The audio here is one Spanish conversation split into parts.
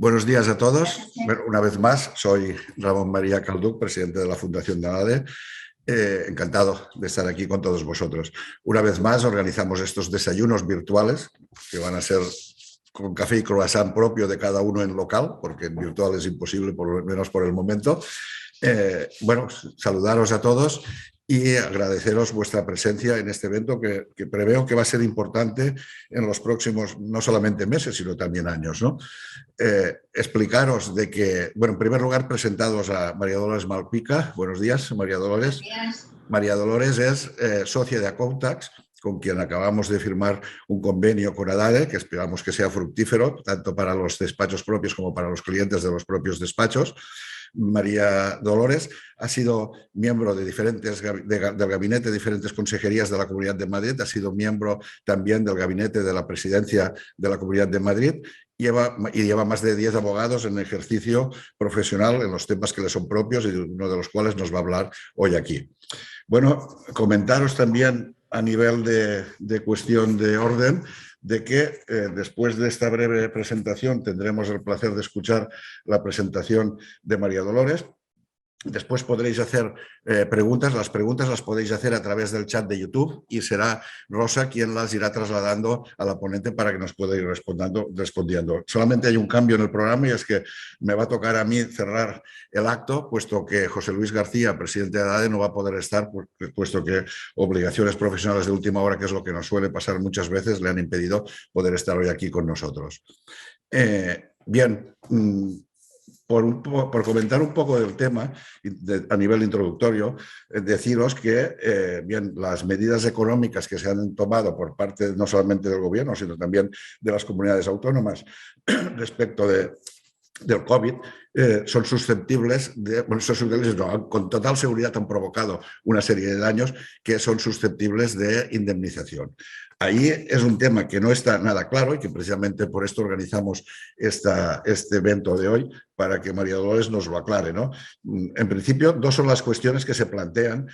Buenos días a todos. Bueno, una vez más, soy Ramón María Calduc, presidente de la Fundación de ADE. Encantado de estar aquí con todos vosotros. Una vez más, organizamos estos desayunos virtuales, que van a ser con café y croissant propio de cada uno en local, porque en virtual es imposible, por lo menos por el momento. Bueno, saludaros a todos y agradeceros vuestra presencia en este evento que preveo que va a ser importante en los próximos, no solamente meses, sino también años, ¿no? Explicaros de que, bueno, en primer lugar, presentados a María Dolores Malpica. Buenos días, María Dolores. Buenos días. María Dolores es socia de Accountax, con quien acabamos de firmar un convenio con ADADE, que esperamos que sea fructífero, tanto para los despachos propios como para los clientes de los propios despachos. María Dolores ha sido miembro de del gabinete de diferentes consejerías de la Comunidad de Madrid, ha sido miembro también del gabinete de la presidencia de la Comunidad de Madrid y lleva más de 10 abogados en ejercicio profesional en los temas que le son propios y uno de los cuales nos va a hablar hoy aquí. Bueno, comentaros también a nivel de cuestión de orden de que después de esta breve presentación tendremos el placer de escuchar la presentación de María Dolores. Después podréis hacer preguntas. Las preguntas las podéis hacer a través del chat de YouTube y será Rosa quien las irá trasladando a la ponente para que nos pueda ir respondiendo. Solamente hay un cambio en el programa y es que me va a tocar a mí cerrar el acto, puesto que José Luis García, presidente de ADADE, no va a poder estar, puesto que obligaciones profesionales de última hora, que es lo que nos suele pasar muchas veces, le han impedido poder estar hoy aquí con nosotros. Bien. Por comentar un poco del tema a nivel introductorio, deciros que bien, las medidas económicas que se han tomado por parte no solamente del gobierno, sino también de las comunidades autónomas respecto del COVID, son susceptibles de, bueno, no, con total seguridad han provocado una serie de daños que son susceptibles de indemnización. Ahí es un tema que no está nada claro y que precisamente por esto organizamos este evento de hoy, para que María Dolores nos lo aclare, ¿no? En principio, dos son las cuestiones que se plantean.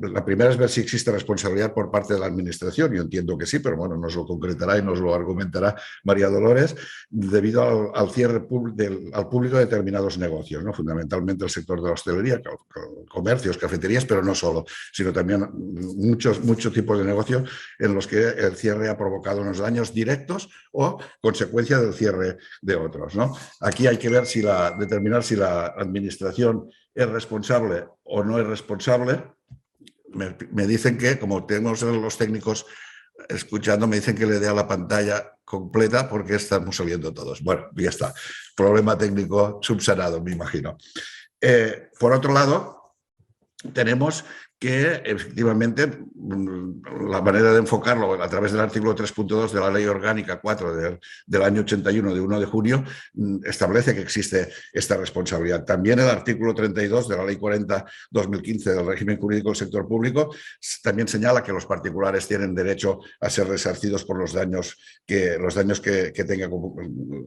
La primera es ver si existe responsabilidad por parte de la Administración. Yo entiendo que sí, pero bueno, nos lo concretará y nos lo argumentará María Dolores, debido al cierre al público de determinados negocios, ¿no? Fundamentalmente el sector de la hostelería, comercios, cafeterías, pero no solo, sino también muchos tipos de negocios en los que el cierre ha provocado unos daños directos o consecuencia del cierre de otros, ¿no? Aquí hay que ver determinar si la Administración es responsable o no es responsable. Me dicen que, como tenemos los técnicos escuchando, me dicen que le dé a la pantalla completa porque estamos saliendo todos. Bueno, ya está. Problema técnico subsanado, me imagino. Por otro lado, tenemos que efectivamente la manera de enfocarlo a través del artículo 3.2 de la Ley Orgánica 4 del año 81 de 1 de junio establece que existe esta responsabilidad. También el artículo 32 de la Ley 40/2015 del régimen jurídico del sector público también señala que los particulares tienen derecho a ser resarcidos por los daños que tengan,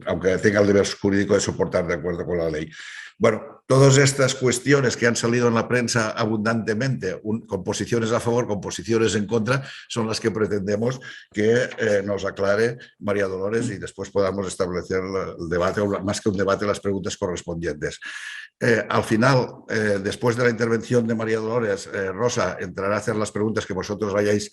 aunque tenga el deber jurídico de soportar de acuerdo con la ley. Bueno, todas estas cuestiones que han salido en la prensa abundantemente, con posiciones a favor, con posiciones en contra, son las que pretendemos que nos aclare María Dolores y después podamos establecer el debate, o más que un debate, las preguntas correspondientes. Al final, después de la intervención de María Dolores, Rosa entrará a hacer las preguntas que vosotros hayáis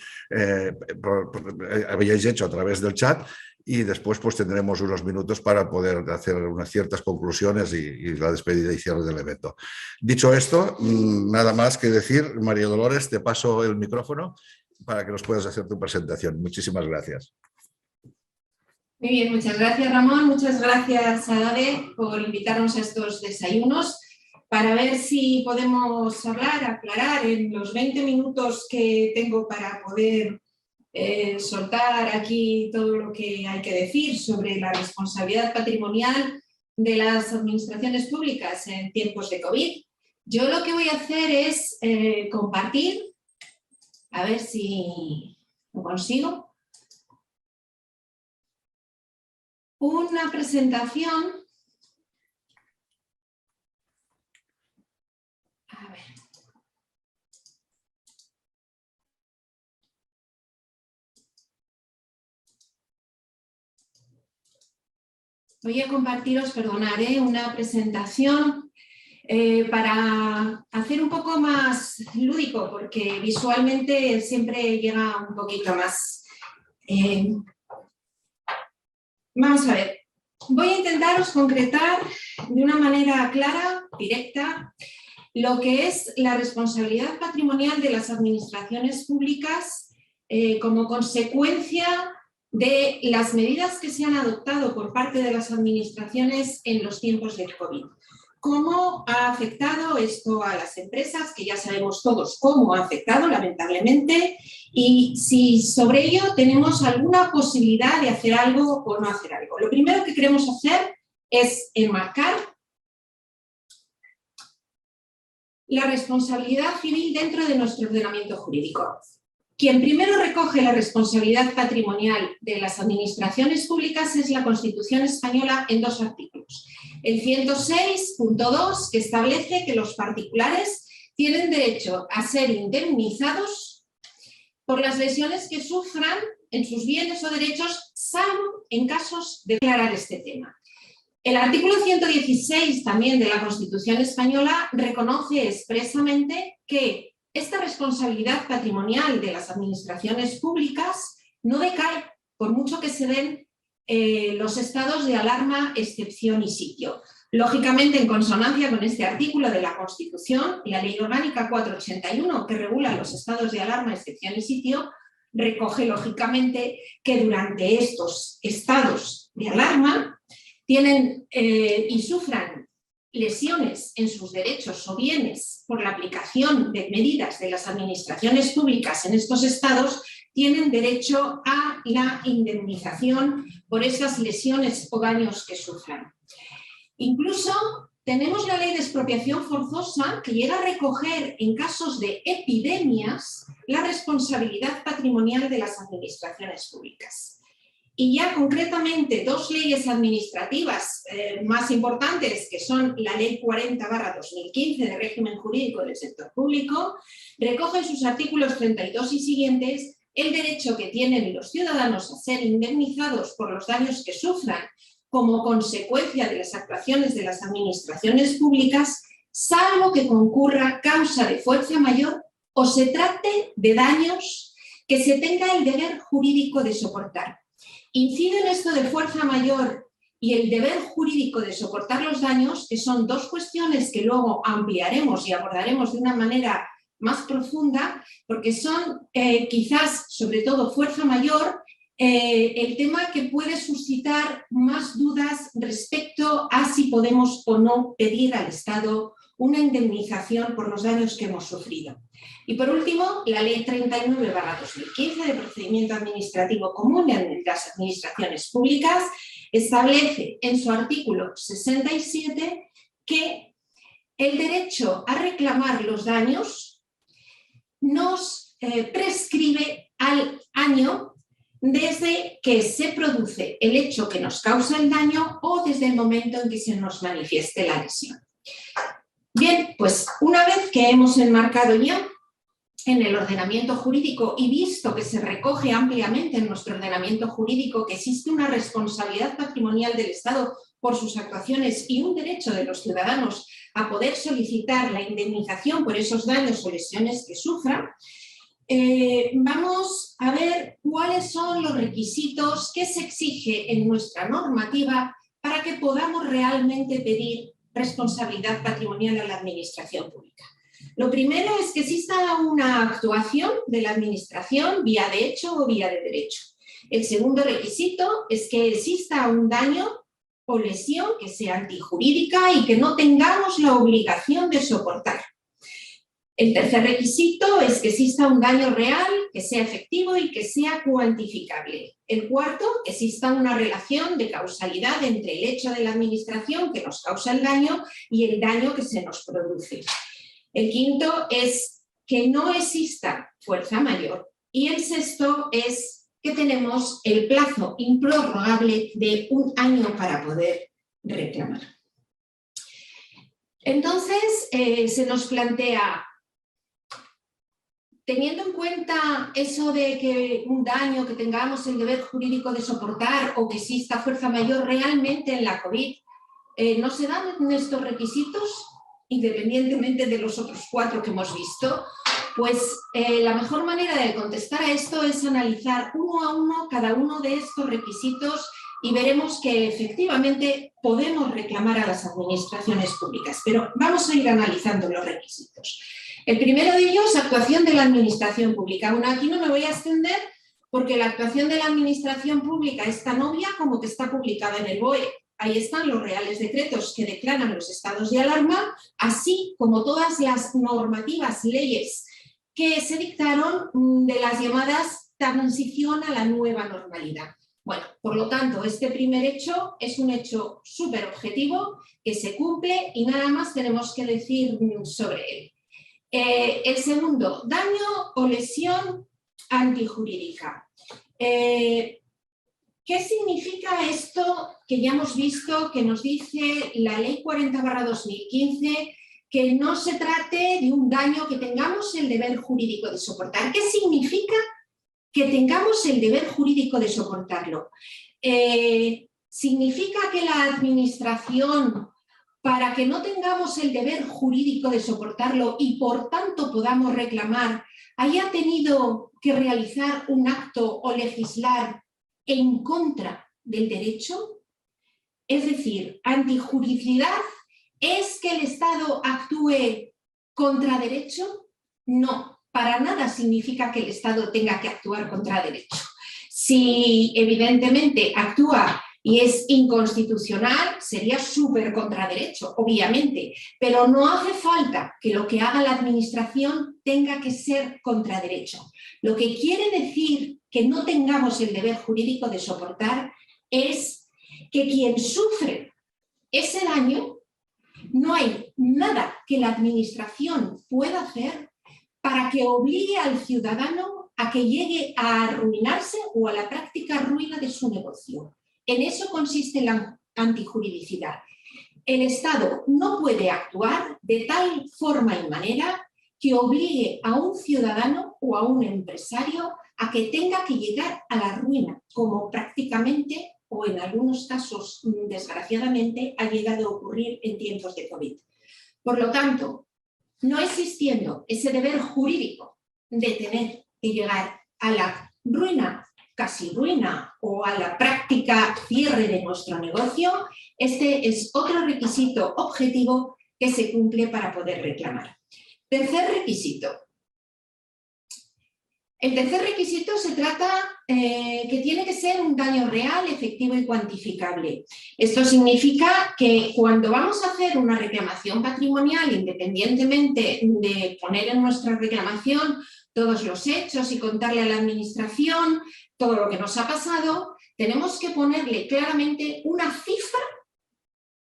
hecho a través del chat. Y después pues tendremos unos minutos para poder hacer unas ciertas conclusiones y la despedida y cierre del evento. Dicho esto, nada más que decir. María Dolores, te paso el micrófono para que nos puedas hacer tu presentación. Muchísimas gracias. Muy bien, muchas gracias, Ramón. Muchas gracias a ADADE por invitarnos a estos desayunos para ver si podemos aclarar en los 20 minutos que tengo para poder soltar aquí todo lo que hay que decir sobre la responsabilidad patrimonial de las administraciones públicas en tiempos de COVID. Yo lo que voy a hacer es compartir, a ver si lo consigo, una presentación. A ver. voy a compartiros, perdonad, una presentación para hacer un poco más lúdico, porque visualmente siempre llega un poquito más. Vamos a ver, voy a intentaros concretar de una manera clara, directa, lo que es la responsabilidad patrimonial de las administraciones públicas como consecuencia de las medidas que se han adoptado por parte de las administraciones en los tiempos del COVID. ¿Cómo ha afectado esto a las empresas? Que ya sabemos todos cómo ha afectado, lamentablemente, y si sobre ello tenemos alguna posibilidad de hacer algo o no hacer algo. Lo primero que queremos hacer es enmarcar la responsabilidad civil dentro de nuestro ordenamiento jurídico. Quien primero recoge la responsabilidad patrimonial de las administraciones públicas es la Constitución española en 2 artículos. El 106.2, que establece que los particulares tienen derecho a ser indemnizados por las lesiones que sufran en sus bienes o derechos, salvo en casos de declarar este tema. El artículo 116 también de la Constitución española reconoce expresamente que esta responsabilidad patrimonial de las administraciones públicas no decae por mucho que se den los estados de alarma, excepción y sitio. Lógicamente, en consonancia con este artículo de la Constitución, la Ley Orgánica 481, que regula los estados de alarma, excepción y sitio, recoge lógicamente que durante estos estados de alarma tienen y sufran lesiones en sus derechos o bienes por la aplicación de medidas de las administraciones públicas en estos estados, tienen derecho a la indemnización por esas lesiones o daños que sufran. Incluso tenemos la ley de expropiación forzosa que llega a recoger en casos de epidemias la responsabilidad patrimonial de las administraciones públicas. Y ya concretamente 2 leyes administrativas más importantes, que son la Ley 40/2015 de régimen jurídico del sector público, recogen sus artículos 32 y siguientes el derecho que tienen los ciudadanos a ser indemnizados por los daños que sufran como consecuencia de las actuaciones de las administraciones públicas, salvo que concurra causa de fuerza mayor o se trate de daños que se tenga el deber jurídico de soportar. Incide en esto de fuerza mayor y el deber jurídico de soportar los daños, que son 2 cuestiones que luego ampliaremos y abordaremos de una manera más profunda, porque son quizás, sobre todo fuerza mayor, el tema que puede suscitar más dudas respecto a si podemos o no pedir al Estado una indemnización por los daños que hemos sufrido. Y por último, la Ley 39/2015 de procedimiento administrativo común en las administraciones públicas establece en su artículo 67 que el derecho a reclamar los daños nos prescribe al año desde que se produce el hecho que nos causa el daño o desde el momento en que se nos manifieste la lesión. Bien, pues una vez que hemos enmarcado ya en el ordenamiento jurídico y visto que se recoge ampliamente en nuestro ordenamiento jurídico que existe una responsabilidad patrimonial del Estado por sus actuaciones y un derecho de los ciudadanos a poder solicitar la indemnización por esos daños o lesiones que sufran, vamos a ver cuáles son los requisitos que se exige en nuestra normativa para que podamos realmente pedir responsabilidad patrimonial a la administración pública. Lo primero es que exista una actuación de la administración vía de hecho o vía de derecho. El segundo requisito es que exista un daño o lesión que sea antijurídica y que no tengamos la obligación de soportar. El tercer requisito es que exista un daño real, que sea efectivo y que sea cuantificable. El cuarto, que exista una relación de causalidad entre el hecho de la administración que nos causa el daño y el daño que se nos produce. El quinto es que no exista fuerza mayor. Y el sexto es que tenemos el plazo improrrogable de 1 año para poder reclamar. Entonces, se nos plantea teniendo en cuenta eso de que un daño que tengamos el deber jurídico de soportar o que exista fuerza mayor realmente en la COVID, ¿no se dan estos requisitos independientemente de los otros 4 que hemos visto? Pues la mejor manera de contestar a esto es analizar uno a uno cada uno de estos requisitos y veremos que efectivamente podemos reclamar a las administraciones públicas. Pero vamos a ir analizando los requisitos. El primero de ellos, actuación de la administración pública. Bueno, aquí no me voy a extender porque la actuación de la administración pública es tan obvia como que está publicada en el BOE. Ahí están los reales decretos que declaran los estados de alarma, así como todas las normativas, leyes que se dictaron de las llamadas transición a la nueva normalidad. Bueno, por lo tanto, este primer hecho es un hecho súper objetivo que se cumple y nada más tenemos que decir sobre él. El segundo, daño o lesión antijurídica. ¿Qué significa esto que ya hemos visto que nos dice la Ley 40/2015 que no se trate de un daño que tengamos el deber jurídico de soportar? ¿Qué significa que tengamos el deber jurídico de soportarlo? ¿Significa que la administración, para que no tengamos el deber jurídico de soportarlo y por tanto podamos reclamar, haya tenido que realizar un acto o legislar en contra del derecho? Es decir, antijuridicidad ¿es que el Estado actúe contra derecho? No, para nada significa que el Estado tenga que actuar contra derecho. Si evidentemente actúa y es inconstitucional, sería súper contra derecho, obviamente, pero no hace falta que lo que haga la administración tenga que ser contra derecho. Lo que quiere decir que no tengamos el deber jurídico de soportar es que quien sufre ese daño, no hay nada que la administración pueda hacer para que obligue al ciudadano a que llegue a arruinarse o a la práctica ruina de su negocio. En eso consiste la antijuridicidad. El Estado no puede actuar de tal forma y manera que obligue a un ciudadano o a un empresario a que tenga que llegar a la ruina, como prácticamente o en algunos casos, desgraciadamente, ha llegado a ocurrir en tiempos de COVID. Por lo tanto, no existiendo ese deber jurídico de tener que llegar a la ruina, casi ruina, o a la práctica cierre de nuestro negocio, este es otro requisito objetivo que se cumple para poder reclamar. Tercer requisito. El tercer requisito se trata que tiene que ser un daño real, efectivo y cuantificable. Esto significa que cuando vamos a hacer una reclamación patrimonial, independientemente de poner en nuestra reclamación todos los hechos y contarle a la administración todo lo que nos ha pasado, tenemos que ponerle claramente una cifra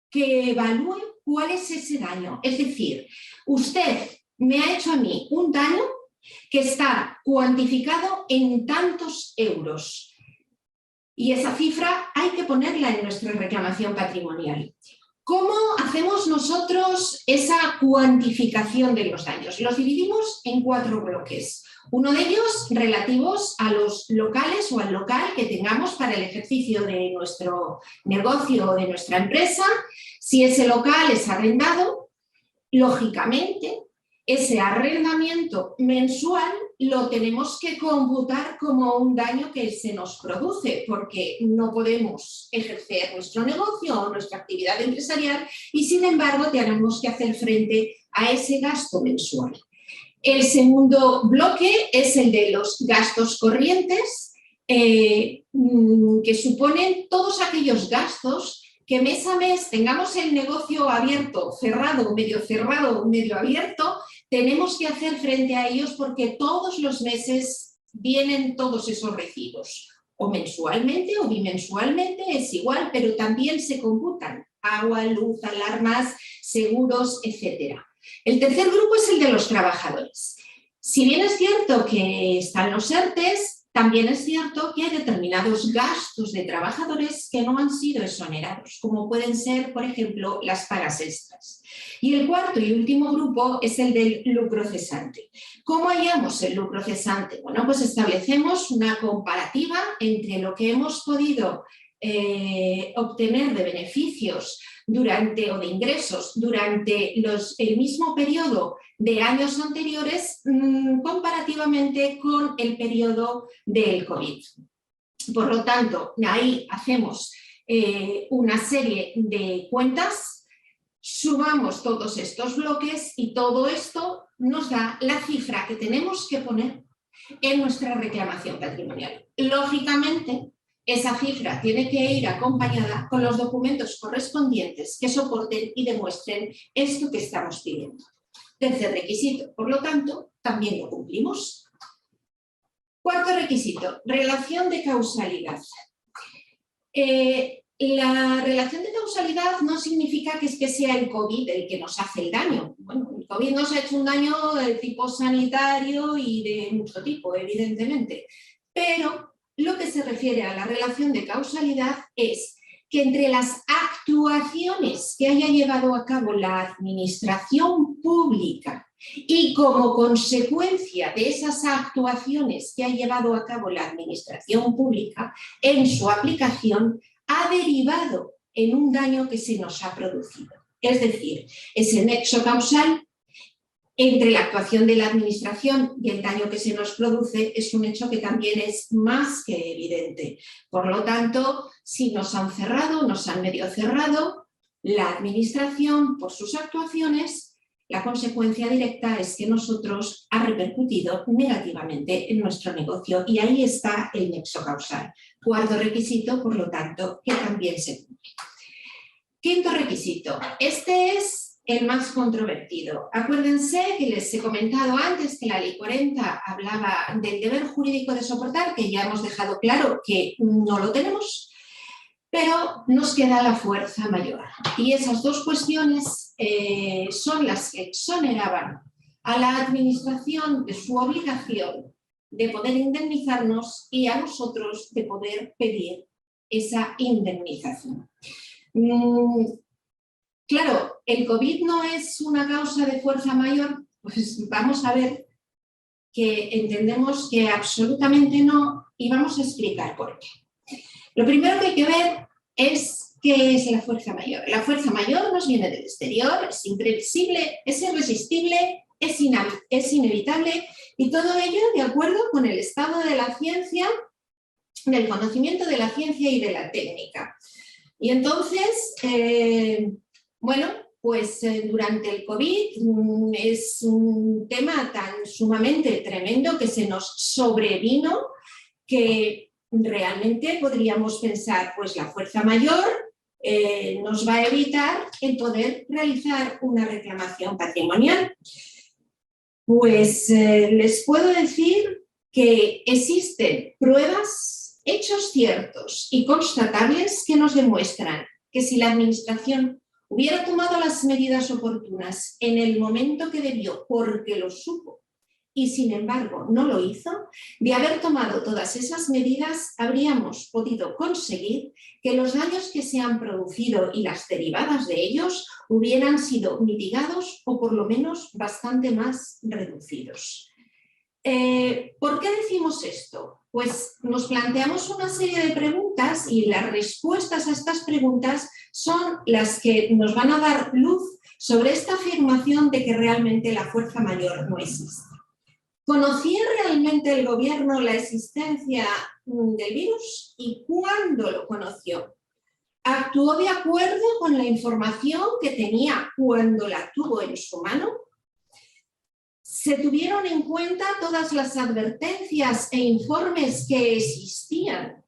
que evalúe cuál es ese daño. Es decir, usted me ha hecho a mí un daño que está cuantificado en tantos euros. Y esa cifra hay que ponerla en nuestra reclamación patrimonial. ¿Cómo hacemos nosotros esa cuantificación de los daños? Los dividimos en 4 bloques. Uno de ellos relativos a los locales o al local que tengamos para el ejercicio de nuestro negocio o de nuestra empresa. Si ese local es arrendado, lógicamente, ese arrendamiento mensual lo tenemos que computar como un daño que se nos produce porque no podemos ejercer nuestro negocio o nuestra actividad empresarial y sin embargo tenemos que hacer frente a ese gasto mensual. El segundo bloque es el de los gastos corrientes que suponen todos aquellos gastos que mes a mes tengamos el negocio abierto, cerrado, medio abierto, tenemos que hacer frente a ellos porque todos los meses vienen todos esos recibos. O mensualmente o bimensualmente es igual, pero también se computan agua, luz, alarmas, seguros, etc. El tercer grupo es el de los trabajadores. Si bien es cierto que están los ERTEs, También es cierto que hay determinados gastos de trabajadores que no han sido exonerados, como pueden ser, por ejemplo, las pagas extras. Y el cuarto y último grupo es el del lucro cesante. ¿Cómo hallamos el lucro cesante? Bueno, pues establecemos una comparativa entre lo que hemos podido obtener de beneficios o de ingresos durante el mismo periodo de años anteriores comparativamente con el periodo del COVID. Por lo tanto, ahí hacemos una serie de cuentas, sumamos todos estos bloques y todo esto nos da la cifra que tenemos que poner en nuestra reclamación patrimonial. Lógicamente, esa cifra tiene que ir acompañada con los documentos correspondientes que soporten y demuestren esto que estamos pidiendo. Tercer requisito, por lo tanto, también lo cumplimos. Cuarto requisito, relación de causalidad. La relación de causalidad no significa que sea el COVID el que nos hace el daño. Bueno, el COVID nos ha hecho un daño de tipo sanitario y de mucho tipo, evidentemente, pero lo que se refiere a la relación de causalidad es que entre las actuaciones que haya llevado a cabo la administración pública y como consecuencia de esas actuaciones que ha llevado a cabo la administración pública en su aplicación, ha derivado en un daño que se nos ha producido. Es decir, ese nexo causal entre la actuación de la administración y el daño que se nos produce es un hecho que también es más que evidente. Por lo tanto, si nos han cerrado, nos han medio cerrado, la administración por sus actuaciones, la consecuencia directa es que nosotros ha repercutido negativamente en nuestro negocio y ahí está el nexo causal. Cuarto requisito, por lo tanto, que también se cumple. Quinto requisito, este es el más controvertido. Acuérdense que les he comentado antes que la Ley 40 hablaba del deber jurídico de soportar, que ya hemos dejado claro que no lo tenemos, pero nos queda la fuerza mayor. Y esas dos cuestiones son las que exoneraban a la administración de su obligación de poder indemnizarnos y a nosotros de poder pedir esa indemnización. Claro, ¿el COVID no es una causa de fuerza mayor? Pues vamos a ver que entendemos que absolutamente no y vamos a explicar por qué. Lo primero que hay que ver es qué es la fuerza mayor. La fuerza mayor nos viene del exterior, es imprevisible, es irresistible, es inevitable y todo ello de acuerdo con el estado de la ciencia, del conocimiento de la ciencia y de la técnica. Y entonces, bueno, pues durante el COVID es un tema tan sumamente tremendo que se nos sobrevino que realmente podríamos pensar, pues la fuerza mayor nos va a evitar el poder realizar una reclamación patrimonial. Pues les puedo decir que existen pruebas, hechos ciertos y constatables que nos demuestran que si la administración hubiera tomado las medidas oportunas en el momento que debió porque lo supo y sin embargo no lo hizo, de haber tomado todas esas medidas habríamos podido conseguir que los daños que se han producido y las derivadas de ellos hubieran sido mitigados o por lo menos bastante más reducidos. ¿Por qué decimos esto? Pues nos planteamos una serie de preguntas y las respuestas a estas preguntas son las que nos van a dar luz sobre esta afirmación de que realmente la fuerza mayor no existe. ¿Conocía realmente el gobierno la existencia del virus y cuándo lo conoció? ¿Actuó de acuerdo con la información que tenía cuando la tuvo en su mano? ¿Se tuvieron en cuenta todas las advertencias e informes que existían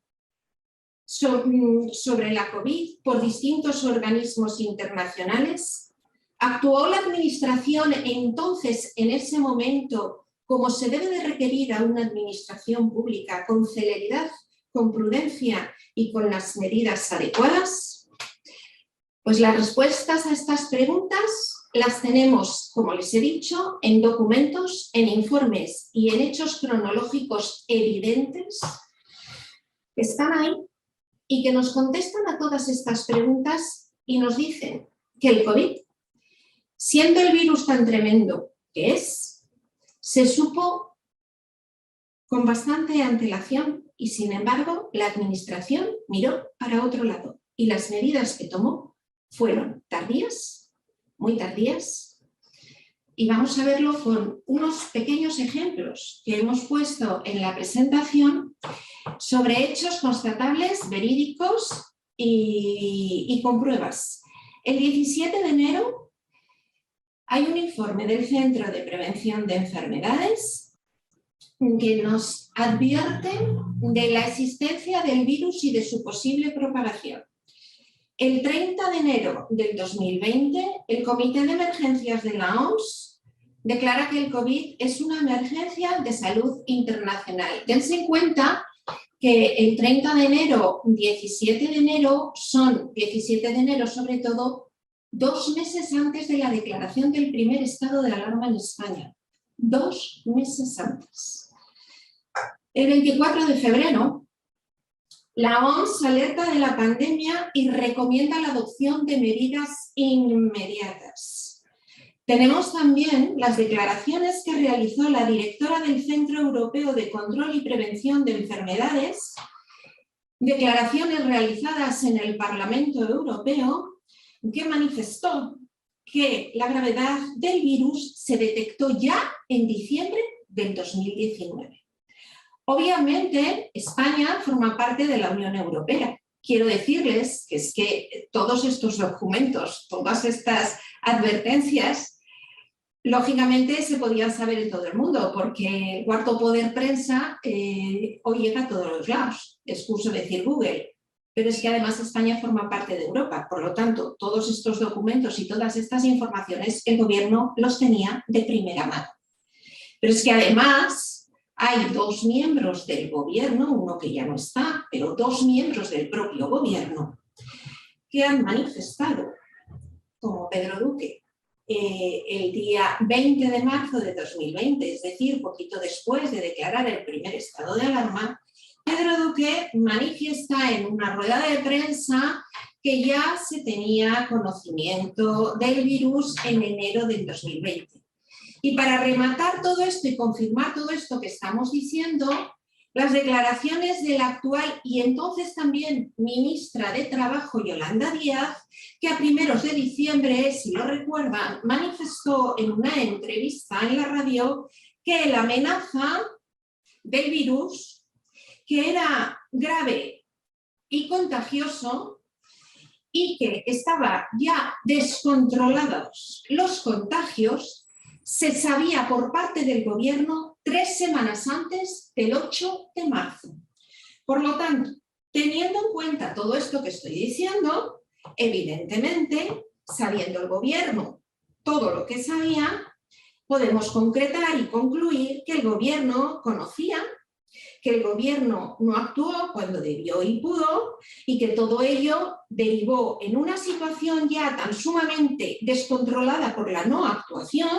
sobre la COVID por distintos organismos internacionales? ¿Actuó la administración entonces, en ese momento, como se debe de requerir a una administración pública, con celeridad, con prudencia y con las medidas adecuadas? Pues las respuestas a estas preguntas las tenemos, como les he dicho, en documentos, en informes y en hechos cronológicos evidentes que están ahí y que nos contestan a todas estas preguntas y nos dicen que el COVID, siendo el virus tan tremendo que es, se supo con bastante antelación y, sin embargo, la administración miró para otro lado y las medidas que tomó fueron tardías, muy tardías, y vamos a verlo con unos pequeños ejemplos que hemos puesto en la presentación sobre hechos constatables, verídicos y con pruebas. El 17 de enero hay un informe del Centro de Prevención de Enfermedades que nos advierte de la existencia del virus y de su posible propagación. El 30 de enero del 2020, el Comité de Emergencias de la OMS declara que el COVID es una emergencia de salud internacional. Tense en cuenta que el 30 de enero, 17 de enero, son 17 de enero sobre todo, 2 meses antes de la declaración del primer estado de alarma en España. 2 meses antes. El 24 de febrero, la OMS alerta de la pandemia y recomienda la adopción de medidas inmediatas. Tenemos también las declaraciones que realizó la directora del Centro Europeo de Control y Prevención de Enfermedades, declaraciones realizadas en el Parlamento Europeo, que manifestó que la gravedad del virus se detectó ya en diciembre del 2019. Obviamente, España forma parte de la Unión Europea. Quiero decirles que es que todos estos documentos, todas estas advertencias, lógicamente se podían saber en todo el mundo, porque el cuarto poder prensa hoy llega a todos los lados, excuso decir Google. Pero es que además España forma parte de Europa, por lo tanto, todos estos documentos y todas estas informaciones el gobierno los tenía de primera mano. Pero es que además hay 2 miembros del gobierno, uno que ya no está, pero 2 miembros del propio gobierno que han manifestado, como Pedro Duque, el día 20 de marzo de 2020, es decir, poquito después de declarar el primer estado de alarma, Pedro Duque manifiesta en una rueda de prensa que ya se tenía conocimiento del virus en enero del 2020. Y para rematar todo esto y confirmar todo esto que estamos diciendo, las declaraciones de la actual y entonces también ministra de Trabajo, Yolanda Díaz, que a primeros de diciembre, si lo recuerdan, manifestó en una entrevista en la radio que la amenaza del virus, que era grave y contagioso y que estaba ya descontrolados los contagios, se sabía por parte del gobierno 3 semanas antes del 8 de marzo. Por lo tanto, teniendo en cuenta todo esto que estoy diciendo, evidentemente, sabiendo el gobierno todo lo que sabía, podemos concretar y concluir que el gobierno conocía, que el gobierno no actuó cuando debió y pudo, y que todo ello derivó en una situación ya tan sumamente descontrolada por la no actuación,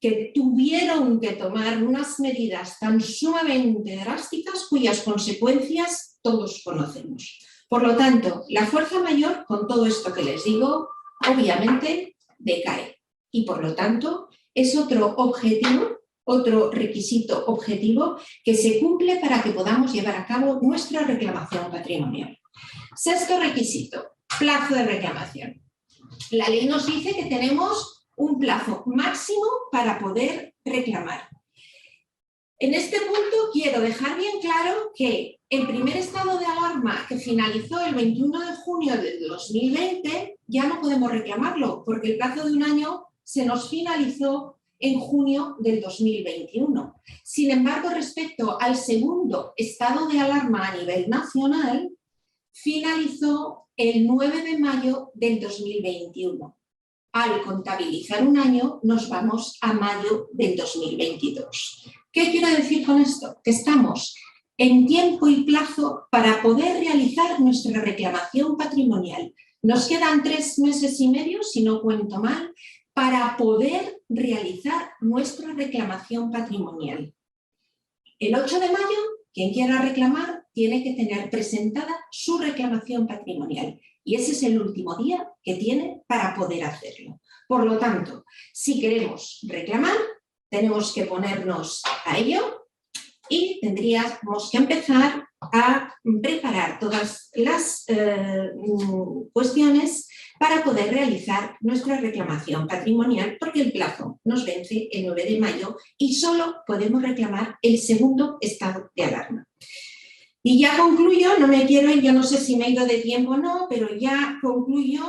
que tuvieron que tomar unas medidas tan sumamente drásticas cuyas consecuencias todos conocemos. Por lo tanto, la fuerza mayor, con todo esto que les digo, obviamente decae. Y por lo tanto, es otro objetivo, otro requisito objetivo que se cumple para que podamos llevar a cabo nuestra reclamación patrimonial. 6.º requisito, plazo de reclamación. La ley nos dice que tenemos un plazo máximo para poder reclamar. En este punto quiero dejar bien claro que el primer estado de alarma que finalizó el 21 de junio del 2020 ya no podemos reclamarlo porque el plazo de un año se nos finalizó en junio del 2021. Sin embargo, respecto al segundo estado de alarma a nivel nacional, finalizó el 9 de mayo del 2021. Al contabilizar un año, nos vamos a mayo del 2022. ¿Qué quiero decir con esto? Que estamos en tiempo y plazo para poder realizar nuestra reclamación patrimonial. Nos quedan 3 meses y medio, si no cuento mal, para poder realizar nuestra reclamación patrimonial. El 8 de mayo, quien quiera reclamar tiene que tener presentada su reclamación patrimonial y ese es el último día que tiene para poder hacerlo. Por lo tanto, si queremos reclamar, tenemos que ponernos a ello y tendríamos que empezar a preparar todas las cuestiones para poder realizar nuestra reclamación patrimonial, porque el plazo nos vence el 9 de mayo y solo podemos reclamar el segundo estado de alarma. Y ya concluyo, no me quiero ir, yo no sé si me he ido de tiempo o no, pero ya concluyo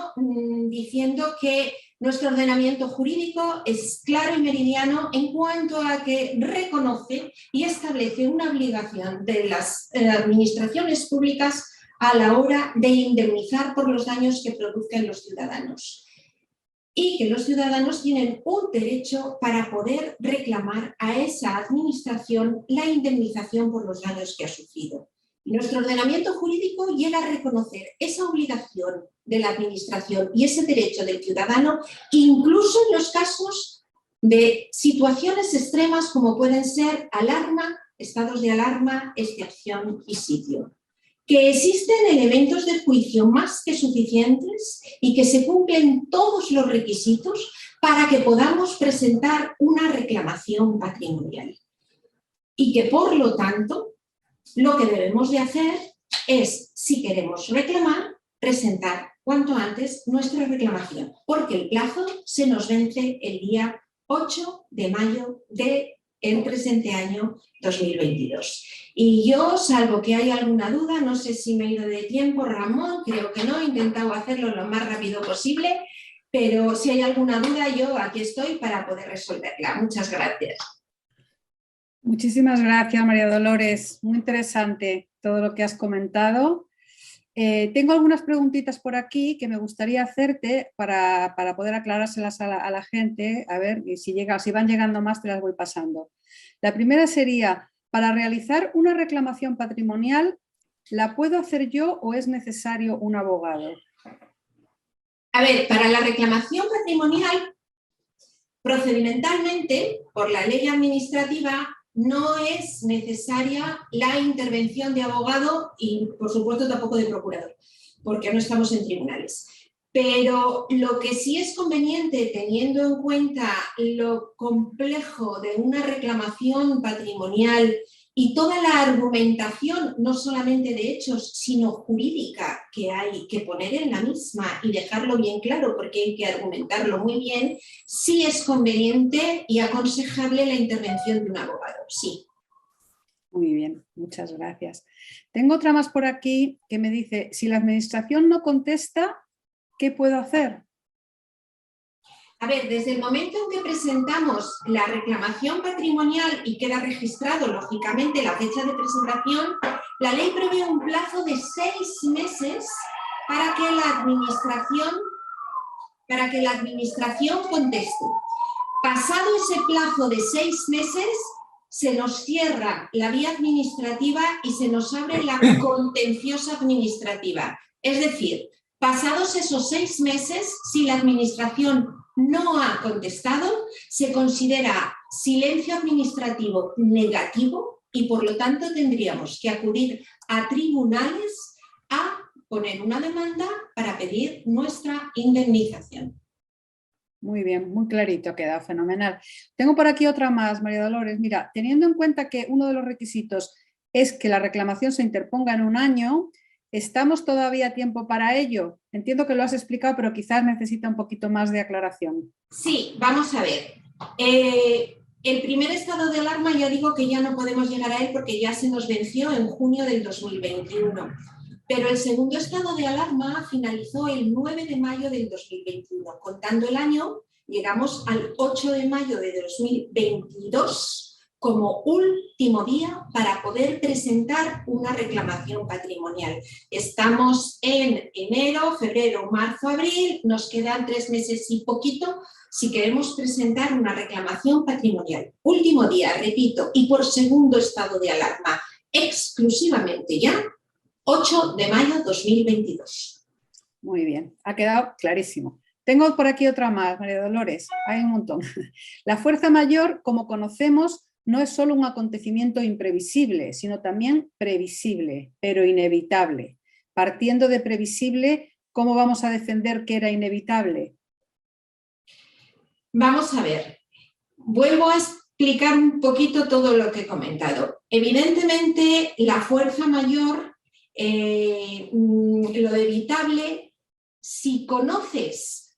diciendo que nuestro ordenamiento jurídico es claro y meridiano en cuanto a que reconoce y establece una obligación de las administraciones públicas a la hora de indemnizar por los daños que produzcan los ciudadanos. Y que los ciudadanos tienen un derecho para poder reclamar a esa administración la indemnización por los daños que ha sufrido. Y nuestro ordenamiento jurídico llega a reconocer esa obligación de la administración y ese derecho del ciudadano, incluso en los casos de situaciones extremas como pueden ser alarma, estados de alarma, excepción y sitio. Que existen elementos de juicio más que suficientes y que se cumplen todos los requisitos para que podamos presentar una reclamación patrimonial. Y que, por lo tanto, lo que debemos de hacer es, si queremos reclamar, presentar cuanto antes nuestra reclamación, porque el plazo se nos vence el día 8 de mayo del presente año 2022. Y yo, salvo que haya alguna duda, no sé si me he ido de tiempo, Ramón, creo que no, he intentado hacerlo lo más rápido posible, pero si hay alguna duda, yo aquí estoy para poder resolverla. Muchas gracias. Muchísimas gracias, María Dolores. Muy interesante todo lo que has comentado. Tengo algunas preguntitas por aquí que me gustaría hacerte para poder aclarárselas a la gente. A ver, si van llegando más te las voy pasando. La primera sería, para realizar una reclamación patrimonial, ¿la puedo hacer yo o es necesario un abogado? A ver, para la reclamación patrimonial, procedimentalmente, por la ley administrativa, no es necesaria la intervención de abogado y, por supuesto, tampoco de procurador, porque no estamos en tribunales. Pero lo que sí es conveniente, teniendo en cuenta lo complejo de una reclamación patrimonial y toda la argumentación, no solamente de hechos, sino jurídica, que hay que poner en la misma y dejarlo bien claro, porque hay que argumentarlo muy bien, sí es conveniente y aconsejable la intervención de un abogado, sí. Muy bien, muchas gracias. Tengo otra más por aquí que me dice, si la administración no contesta, ¿qué puedo hacer? A ver, desde el momento en que presentamos la reclamación patrimonial y queda registrado, lógicamente, la fecha de presentación, la ley prevé un plazo de 6 meses para que la administración conteste. Pasado ese plazo de 6 meses, se nos cierra la vía administrativa y se nos abre la contenciosa administrativa. Es decir, pasados esos 6 meses, si la administración no ha contestado, se considera silencio administrativo negativo y por lo tanto tendríamos que acudir a tribunales a poner una demanda para pedir nuestra indemnización. Muy bien, muy clarito, ha quedado fenomenal. Tengo por aquí otra más, María Dolores. Mira, teniendo en cuenta que uno de los requisitos es que la reclamación se interponga en un año, ¿estamos todavía a tiempo para ello? Entiendo que lo has explicado, pero quizás necesita un poquito más de aclaración. Sí, vamos a ver. El primer estado de alarma ya digo que ya no podemos llegar a él porque ya se nos venció en junio del 2021. Pero el segundo estado de alarma finalizó el 9 de mayo del 2021. Contando el año, llegamos al 8 de mayo de 2022 como último día para poder presentar una reclamación patrimonial. Estamos en enero, febrero, marzo, abril, nos quedan 3 meses y poquito si queremos presentar una reclamación patrimonial. Último día, repito, y por segundo estado de alarma, exclusivamente ya, 8 de mayo 2022. Muy bien, ha quedado clarísimo. Tengo por aquí otra más, María Dolores, hay un montón. La fuerza mayor, como conocemos, no es solo un acontecimiento imprevisible, sino también previsible, pero inevitable. Partiendo de previsible, ¿cómo vamos a defender que era inevitable? Vamos a ver, vuelvo a explicar un poquito todo lo que he comentado. Evidentemente, la fuerza mayor, lo evitable, si conoces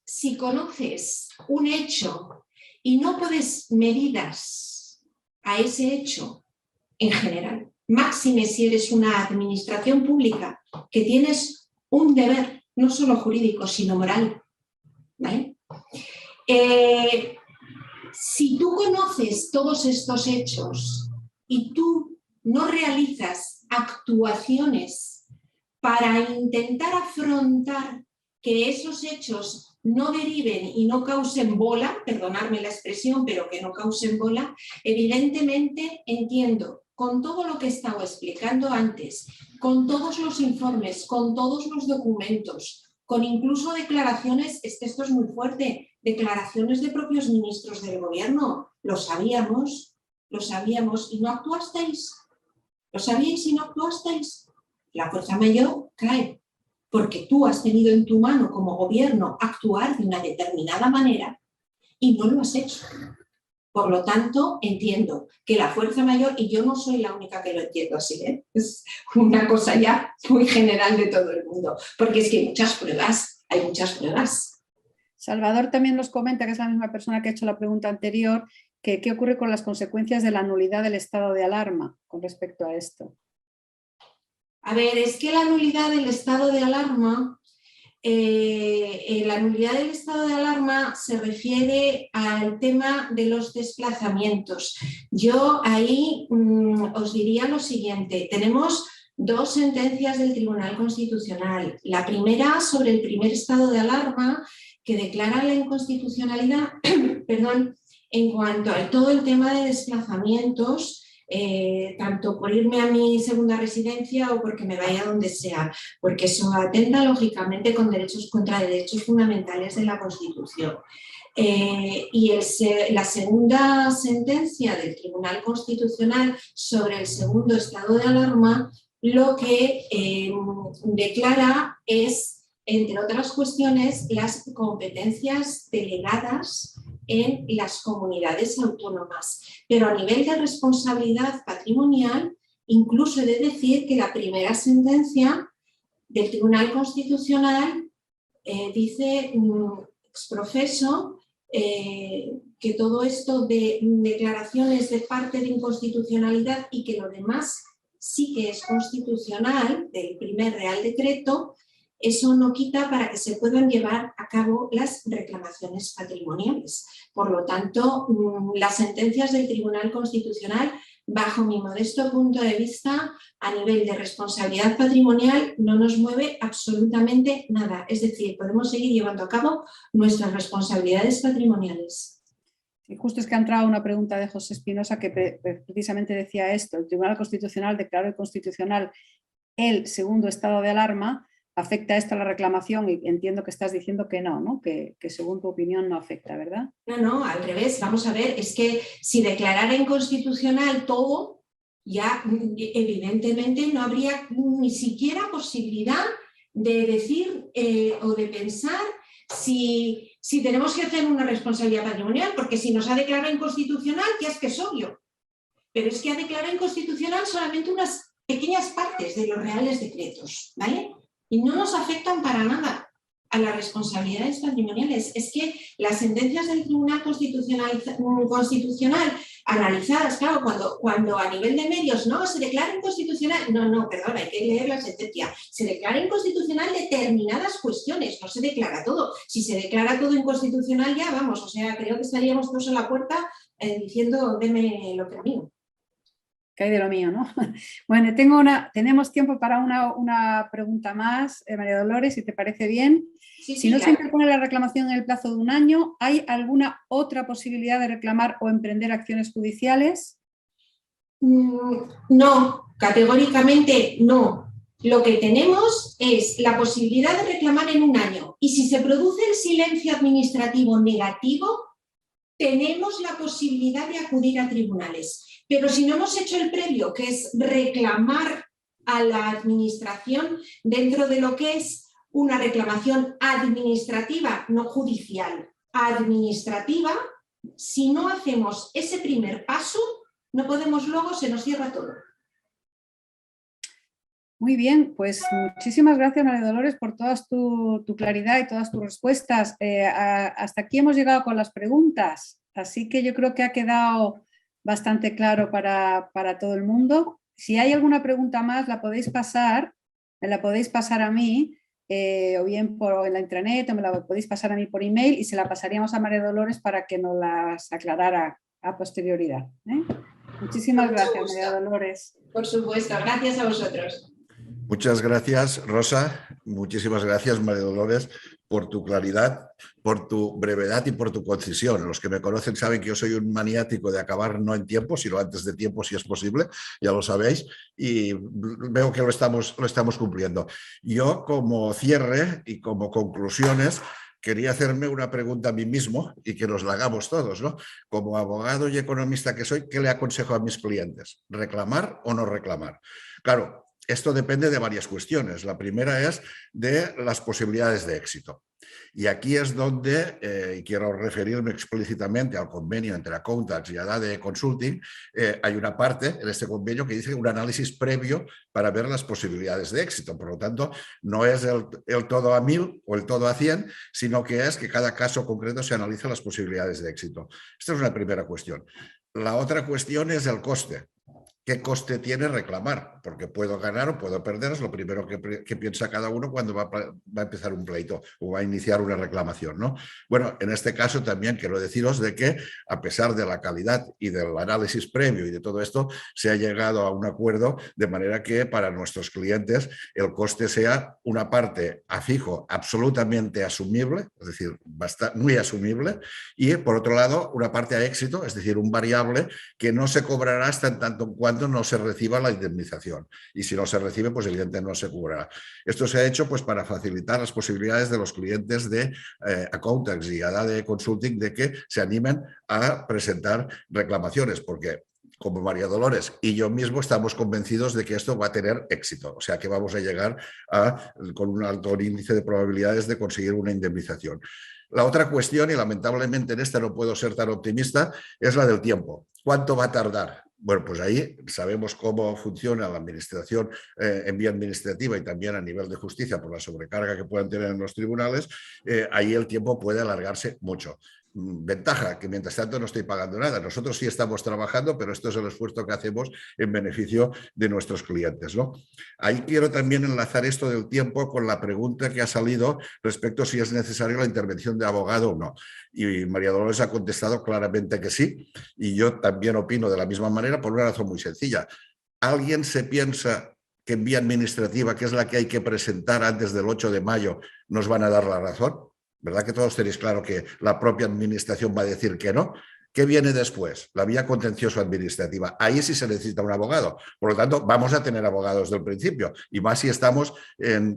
un hecho y no pones medidas a ese hecho en general, máxime si eres una administración pública que tienes un deber, no solo jurídico, sino moral, ¿vale? Si tú conoces todos estos hechos y tú no realizas actuaciones para intentar afrontar que esos hechos no deriven y no causen bola, perdonadme la expresión, pero que no causen bola, evidentemente entiendo, con todo lo que he estado explicando antes, con todos los informes, con todos los documentos, con incluso declaraciones, esto es muy fuerte, declaraciones de propios ministros del gobierno, lo sabíamos y no actuasteis, lo sabíais y no actuasteis. La fuerza mayor cae, porque tú has tenido en tu mano como gobierno actuar de una determinada manera y no lo has hecho. Por lo tanto, entiendo que la fuerza mayor, y yo no soy la única que lo entiendo así, es una cosa ya muy general de todo el mundo, porque es que hay muchas pruebas. Salvador también nos comenta, que es la misma persona que ha hecho la pregunta anterior, que qué ocurre con las consecuencias de la nulidad del estado de alarma con respecto a esto. A ver, es que la nulidad del estado de alarma, se refiere al tema de los desplazamientos. Yo ahí os diría lo siguiente, tenemos dos sentencias del Tribunal Constitucional. La primera sobre el primer estado de alarma, que declara la inconstitucionalidad, en cuanto a todo el tema de desplazamientos, tanto por irme a mi segunda residencia o porque me vaya donde sea, porque eso atenta lógicamente contra derechos fundamentales de la Constitución. Y la segunda sentencia del Tribunal Constitucional sobre el segundo estado de alarma lo que declara es, entre otras cuestiones, las competencias delegadas en las comunidades autónomas. Pero a nivel de responsabilidad patrimonial, incluso he de decir que la primera sentencia del Tribunal Constitucional dice exprofeso que todo esto de declaraciones de parte de inconstitucionalidad y que lo demás sí que es constitucional del primer Real Decreto, eso no quita para que se puedan llevar a cabo las reclamaciones patrimoniales. Por lo tanto, las sentencias del Tribunal Constitucional, bajo mi modesto punto de vista, a nivel de responsabilidad patrimonial, no nos mueve absolutamente nada. Es decir, podemos seguir llevando a cabo nuestras responsabilidades patrimoniales. Y justo es que ha entrado una pregunta de José Espinosa que precisamente decía esto. El Tribunal Constitucional declaró inconstitucional el segundo estado de alarma. ¿Afecta esto a la reclamación? Y entiendo que estás diciendo que no, ¿no? Que según tu opinión no afecta, ¿verdad? No, al revés. Vamos a ver, es que si declarara inconstitucional todo, ya evidentemente no habría ni siquiera posibilidad de decir o de pensar si tenemos que hacer una responsabilidad patrimonial, porque si nos ha declarado inconstitucional, ya es que es obvio. Pero es que ha declarado inconstitucional solamente unas pequeñas partes de los reales decretos, ¿vale? Y no nos afectan para nada a las responsabilidades patrimoniales. Es que las sentencias del Tribunal Constitucional analizadas, claro, cuando a nivel de medios no se declara inconstitucional, perdón, hay que leer la sentencia, se declara inconstitucional determinadas cuestiones, no se declara todo. Si se declara todo inconstitucional ya vamos, o sea, creo que estaríamos todos en la puerta diciendo deme lo que es mío. Que hay de lo mío, ¿no? Bueno, tenemos tiempo para una pregunta más, María Dolores, si te parece bien. Sí, si no claro. se interpone la reclamación en el plazo de un año, ¿hay alguna otra posibilidad de reclamar o emprender acciones judiciales? No, categóricamente no. Lo que tenemos es la posibilidad de reclamar en un año y si se produce el silencio administrativo negativo, tenemos la posibilidad de acudir a tribunales. Pero si no hemos hecho el previo, que es reclamar a la administración dentro de lo que es una reclamación administrativa, no judicial, administrativa, si no hacemos ese primer paso, no podemos luego, se nos cierra todo. Muy bien, pues muchísimas gracias, María Dolores, por toda tu claridad y todas tus respuestas. Hasta aquí hemos llegado con las preguntas, así que yo creo que ha quedado bastante claro para todo el mundo. Si hay alguna pregunta más, la podéis pasar, me la podéis pasar a mí, o bien en la intranet, o me la podéis pasar a mí por email y se la pasaríamos a María Dolores para que nos las aclarara a posterioridad. Muchísimas gracias, María Dolores. Por supuesto, gracias a vosotros. Muchas gracias, Rosa. Muchísimas gracias, María Dolores, por tu claridad, por tu brevedad y por tu concisión. Los que me conocen saben que yo soy un maniático de acabar no en tiempo, sino antes de tiempo, si es posible, ya lo sabéis, y veo que lo estamos cumpliendo. Yo, como cierre y como conclusiones, quería hacerme una pregunta a mí mismo y que nos la hagamos todos, ¿no? Como abogado y economista que soy, ¿qué le aconsejo a mis clientes? ¿Reclamar o no reclamar? Claro, esto depende de varias cuestiones. La primera es de las posibilidades de éxito. Y aquí es donde, y quiero referirme explícitamente al convenio entre Accountants y ADADE Consulting, hay una parte en este convenio que dice un análisis previo para ver las posibilidades de éxito. Por lo tanto, no es el todo a 1000 o el todo a 100, sino que es que cada caso concreto se analiza las posibilidades de éxito. Esta es una primera cuestión. La otra cuestión es el coste. ¿Qué coste tiene reclamar? Porque puedo ganar o puedo perder, es lo primero que piensa cada uno cuando va a empezar un pleito o va a iniciar una reclamación, ¿no? Bueno, en este caso también quiero deciros de que, a pesar de la calidad y del análisis previo y de todo esto, se ha llegado a un acuerdo de manera que para nuestros clientes el coste sea una parte a fijo absolutamente asumible, es decir, muy asumible, y por otro lado una parte a éxito, es decir, un variable que no se cobrará hasta en tanto en cuanto no se reciba la indemnización. Y si no se recibe, pues evidentemente no se cobrará. Esto se ha hecho pues para facilitar las posibilidades de los clientes de Accountants y ADADE Consulting de que se animen a presentar reclamaciones, porque como María Dolores y yo mismo estamos convencidos de que esto va a tener éxito, o sea que vamos a llegar con un alto índice de probabilidades de conseguir una indemnización. La otra cuestión, y lamentablemente en esta no puedo ser tan optimista, es la del tiempo. ¿Cuánto va a tardar? Bueno, pues ahí sabemos cómo funciona la administración en vía administrativa y también a nivel de justicia por la sobrecarga que puedan tener en los tribunales. Ahí el tiempo puede alargarse mucho. Ventaja, que mientras tanto no estoy pagando nada. Nosotros sí estamos trabajando, pero esto es el esfuerzo que hacemos en beneficio de nuestros clientes, ¿no? Ahí quiero también enlazar esto del tiempo con la pregunta que ha salido respecto a si es necesaria la intervención de abogado o no. Y María Dolores ha contestado claramente que sí, y yo también opino de la misma manera por una razón muy sencilla. ¿Alguien se piensa que en vía administrativa, que es la que hay que presentar antes del 8 de mayo, nos van a dar la razón? ¿Verdad que todos tenéis claro que la propia administración va a decir que no? ¿Qué viene después? La vía contencioso administrativa. Ahí sí se necesita un abogado. Por lo tanto, vamos a tener abogados del principio. Y más si estamos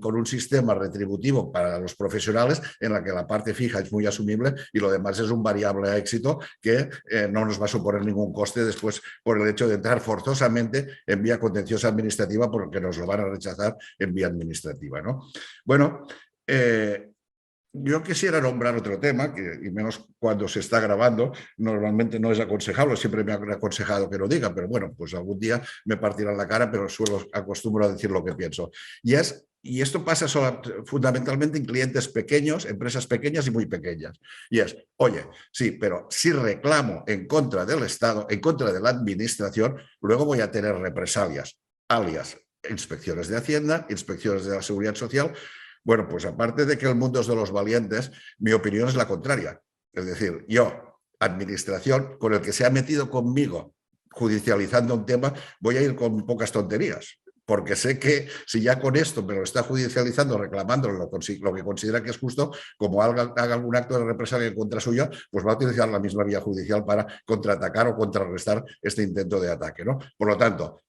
con un sistema retributivo para los profesionales en la que la parte fija es muy asumible y lo demás es un variable a éxito que no nos va a suponer ningún coste después por el hecho de entrar forzosamente en vía contenciosa administrativa porque nos lo van a rechazar en vía administrativa, ¿no? Bueno, yo quisiera nombrar otro tema, y menos cuando se está grabando, normalmente no es aconsejable, siempre me han aconsejado que lo diga, pero bueno, pues algún día me partirán la cara, pero acostumbro a decir lo que pienso. Y esto pasa fundamentalmente en clientes pequeños, empresas pequeñas y muy pequeñas. Y es, oye, sí, pero si reclamo en contra del Estado, en contra de la administración, luego voy a tener represalias, alias inspecciones de Hacienda, inspecciones de la Seguridad Social. Bueno, pues aparte de que el mundo es de los valientes, mi opinión es la contraria. Es decir, yo, administración, con el que se ha metido conmigo judicializando un tema, voy a ir con pocas tonterías. Porque sé que si ya con esto me lo está judicializando, reclamando lo que considera que es justo, como haga algún acto de represalia en contra suya, pues va a utilizar la misma vía judicial para contraatacar o contrarrestar este intento de ataque, ¿no? Por lo tanto,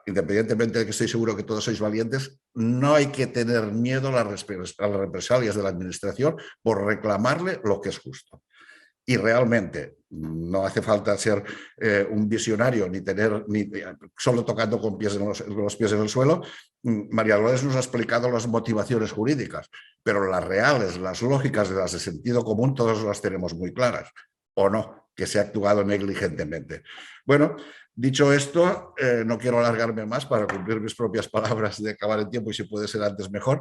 independientemente de que estoy seguro que todos sois valientes, no hay que tener miedo a las represalias de la administración por reclamarle lo que es justo. Y realmente no hace falta ser un visionario ni tener solo tocando con los pies en el suelo. María Dolores nos ha explicado las motivaciones jurídicas, pero las reales, las lógicas, las de sentido común, todas las tenemos muy claras, o no, que se ha actuado negligentemente. Bueno, dicho esto, no quiero alargarme más para cumplir mis propias palabras de acabar el tiempo y si puede ser antes mejor.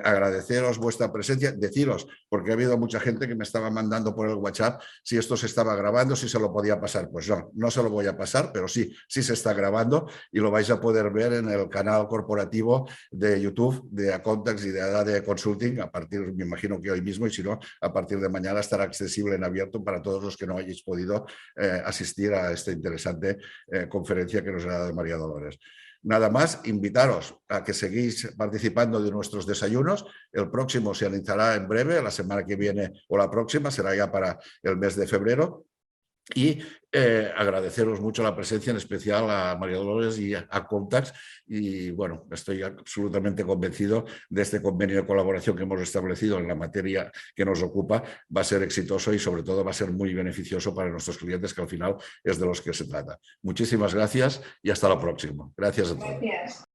Agradeceros vuestra presencia, deciros, porque ha habido mucha gente que me estaba mandando por el WhatsApp si esto se estaba grabando, si se lo podía pasar. Pues no, no se lo voy a pasar, pero sí se está grabando y lo vais a poder ver en el canal corporativo de YouTube de Acontacts y de ADADE Consulting a partir, me imagino que hoy mismo, y si no, a partir de mañana estará accesible en abierto para todos los que no hayáis podido asistir a esta interesante conferencia que nos ha dado María Dolores. Nada más, invitaros a que seguís participando de nuestros desayunos. El próximo se realizará en breve, la semana que viene o la próxima, será ya para el mes de febrero. Y agradeceros mucho la presencia, en especial a María Dolores y a Contacts. Y bueno, estoy absolutamente convencido de este convenio de colaboración que hemos establecido en la materia que nos ocupa. Va a ser exitoso y sobre todo va a ser muy beneficioso para nuestros clientes, que al final es de los que se trata. Muchísimas gracias y hasta la próxima. Gracias a todos. Gracias.